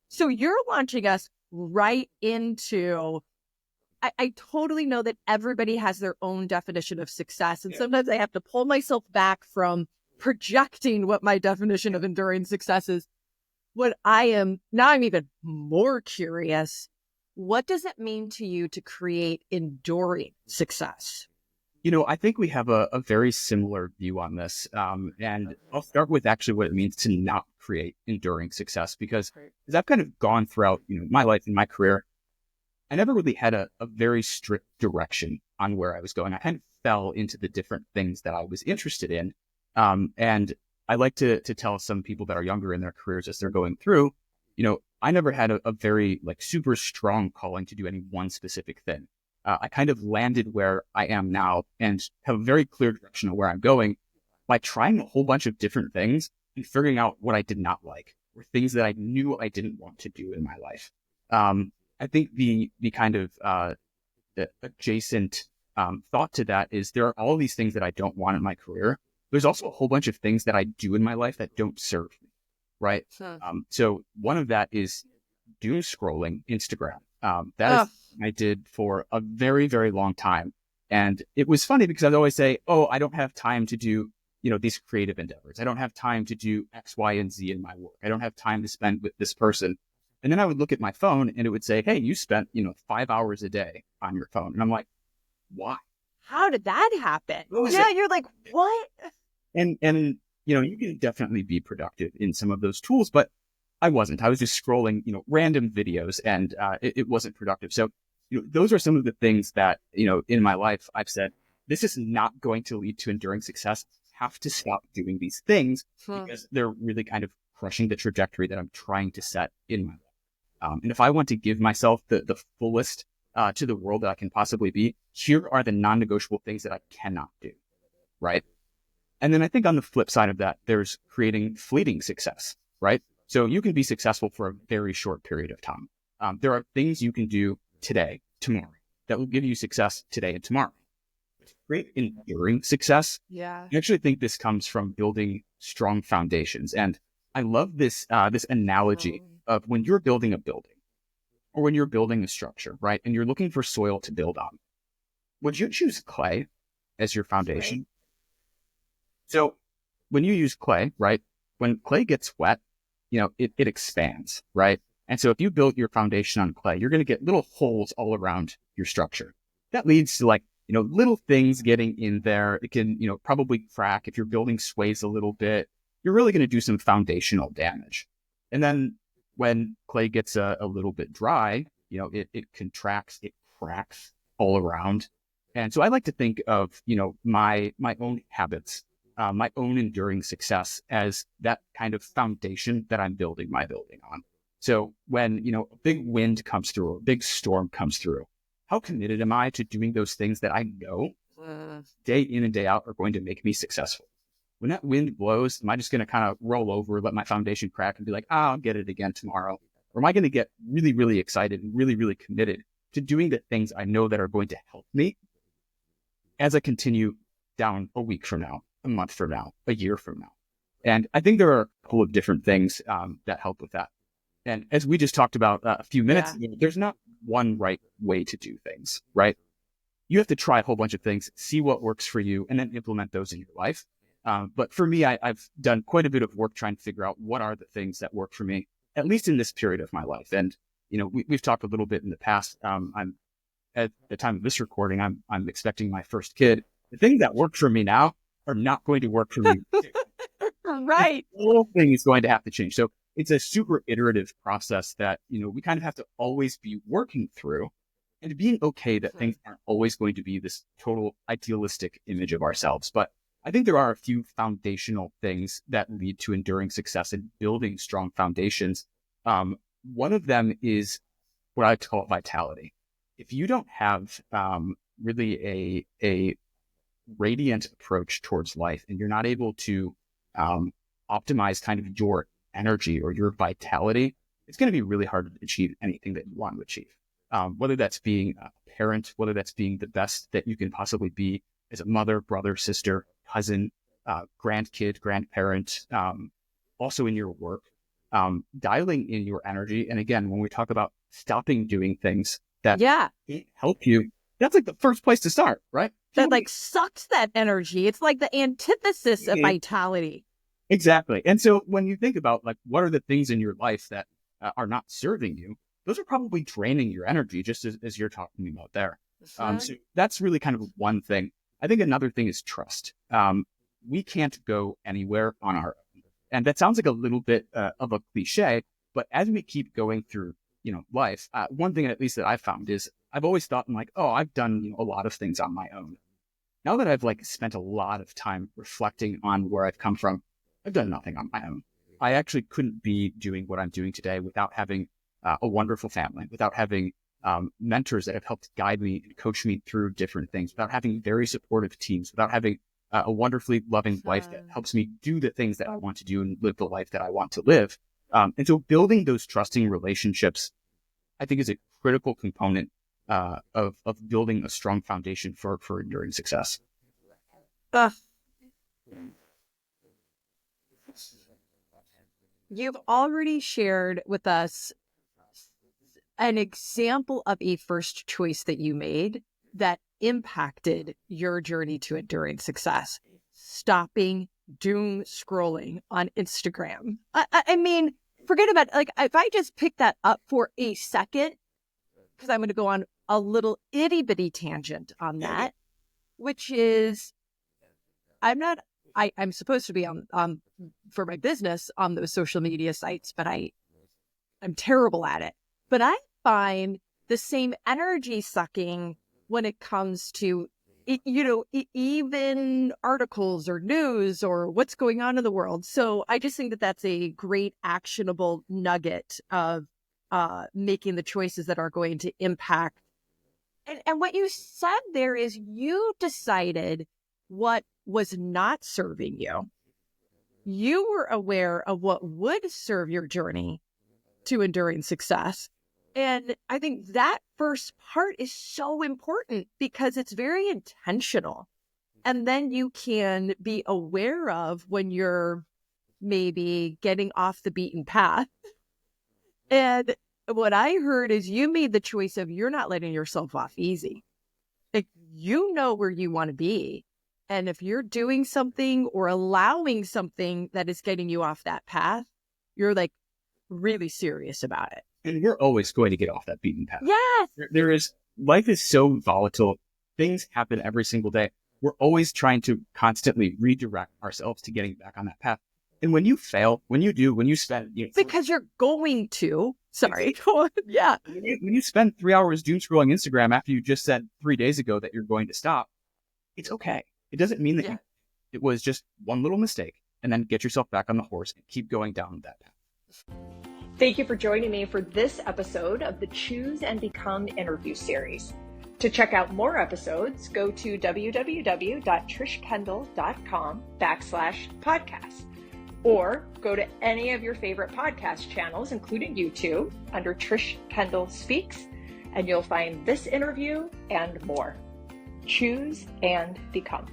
So you're launching us right into, I totally know that everybody has their own definition of success. And sometimes I have to pull myself back from projecting what my definition of enduring success is. What I am now, I'm even more curious. What does it mean to you to create enduring success? I think we have a very similar view on this. And I'll start with actually what it means to not create enduring success, because as I've kind of gone throughout, my life and my career, I never really had a very strict direction on where I was going. I kind of fell into the different things that I was interested in. And I like to tell some people that are younger in their careers as they're going through, I never had a very like super strong calling to do any one specific thing. I kind of landed where I am now and have a very clear direction of where I'm going by trying a whole bunch of different things and figuring out what I did not like or things that I knew I didn't want to do in my life. I think the kind of the adjacent thought to that is there are all these things that I don't want in my career. There's also a whole bunch of things that I do in my life that don't serve me, right? So one of that is doom scrolling Instagram. That is I did for a very, very long time. And it was funny because I'd always say, oh, I don't have time to do, these creative endeavors. I don't have time to do X, Y, and Z in my work. I don't have time to spend with this person. And then I would look at my phone and it would say, hey, you spent, 5 hours a day on your phone. And I'm like, why? How did that happen? Yeah, you're like, what? And you can definitely be productive in some of those tools, but I wasn't. I was just scrolling, random videos, and it wasn't productive. So, those are some of the things that, in my life, I've said, this is not going to lead to enduring success. I have to stop doing these things because they're really kind of crushing the trajectory that I'm trying to set in my life. And if I want to give myself the fullest to the world that I can possibly be, here are the non-negotiable things that I cannot do, right? And then I think on the flip side of that, there's creating fleeting success, right? So you can be successful for a very short period of time. There are things you can do today, tomorrow, that will give you success today and tomorrow. But to create enduring success, I actually think this comes from building strong foundations. And I love this analogy of when you're building a building or when you're building a structure, right? And you're looking for soil to build on. Would you choose clay as your foundation? Right. So when you use clay, right, when clay gets wet, it expands, right? And so if you build your foundation on clay, you're going to get little holes all around your structure. That leads to little things getting in there. It can, probably crack. If your building sways a little bit, you're really going to do some foundational damage. And then when clay gets a little bit dry, it contracts, it cracks all around. And so I like to think of, my own habits, my own enduring success as that kind of foundation that I'm building my building on. So when, a big wind comes through, a big storm comes through, how committed am I to doing those things that I know day in and day out are going to make me successful? When that wind blows, am I just going to kind of roll over, let my foundation crack and be like, I'll get it again tomorrow? Or am I going to get really, really excited and really, really committed to doing the things I know that are going to help me as I continue down a week from now, a month from now, a year from now? And I think there are a couple of different things that help with that. And as we just talked about a few minutes ago, there's not one right way to do things, right? You have to try a whole bunch of things, see what works for you, and then implement those in your life. But for me, I've done quite a bit of work trying to figure out what are the things that work for me, at least in this period of my life. And, we've talked a little bit in the past. I'm at the time of this recording, I'm expecting my first kid. The things that work for me now are not going to work for me. Right. The whole thing is going to have to change. So it's a super iterative process that, we kind of have to always be working through and being okay that things aren't always going to be this total idealistic image of ourselves. But I think there are a few foundational things that lead to enduring success and building strong foundations. One of them is what I call vitality. If you don't have really a radiant approach towards life and you're not able to optimize kind of your energy or your vitality, it's going to be really hard to achieve anything that you want to achieve. Whether that's being a parent, whether that's being the best that you can possibly be as a mother, brother, sister, cousin, grandkid, grandparent, also in your work. dialing in your energy. And again, when we talk about stopping doing things that help you, that's like the first place to start, right? That like sucks that energy. It's like the antithesis of vitality. Exactly. And so when you think about like, what are the things in your life that are not serving you, those are probably draining your energy, just as you're talking about there. So that's really kind of one thing. I think another thing is trust. We can't go anywhere on our own. And that sounds like a little bit of a cliche, but as we keep going through, life, one thing at least that I've found is I've always thought, I'm like, oh, I've done a lot of things on my own. Now that I've like spent a lot of time reflecting on where I've come from, I've done nothing on my own. I actually couldn't be doing what I'm doing today without having a wonderful family, without having mentors that have helped guide me and coach me through different things, without having very supportive teams, without having a wonderfully loving wife that helps me do the things that I want to do and live the life that I want to live. And so building those trusting relationships, I think, is a critical component of building a strong foundation for enduring success. You've already shared with us an example of a first choice that you made that impacted your journey to enduring success. Stopping doom scrolling on Instagram. I mean, forget about like if I just pick that up for a second, because I'm going to go on a little itty bitty tangent on that, which is I'm supposed to be on for my business on those social media sites, but I'm terrible at it. But I find the same energy sucking when it comes to, even articles or news or what's going on in the world. So I just think that that's a great actionable nugget of making the choices that are going to impact. And what you said there is you decided what was not serving you. You were aware of what would serve your journey to enduring success. And I think that first part is so important because it's very intentional. And then you can be aware of when you're maybe getting off the beaten path. And what I heard is you made the choice of you're not letting yourself off easy. Like, you know where you want to be. And if you're doing something or allowing something that is getting you off that path, you're like really serious about it. And we're always going to get off that beaten path. Yes. Life is so volatile. Things happen every single day. We're always trying to constantly redirect ourselves to getting back on that path. And when you fail, when you spend... because you're going to... Sorry. Yeah. When you spend 3 hours doom scrolling Instagram after you just said 3 days ago that you're going to stop, it's okay. It doesn't mean that it was just one little mistake. And then get yourself back on the horse and keep going down that path. Thank you for joining me for this episode of the Choose and Become interview series. To check out more episodes, go to www.trishkendall.com/podcast, or go to any of your favorite podcast channels, including YouTube, under Trish Kendall Speaks, and you'll find this interview and more. Choose and Become.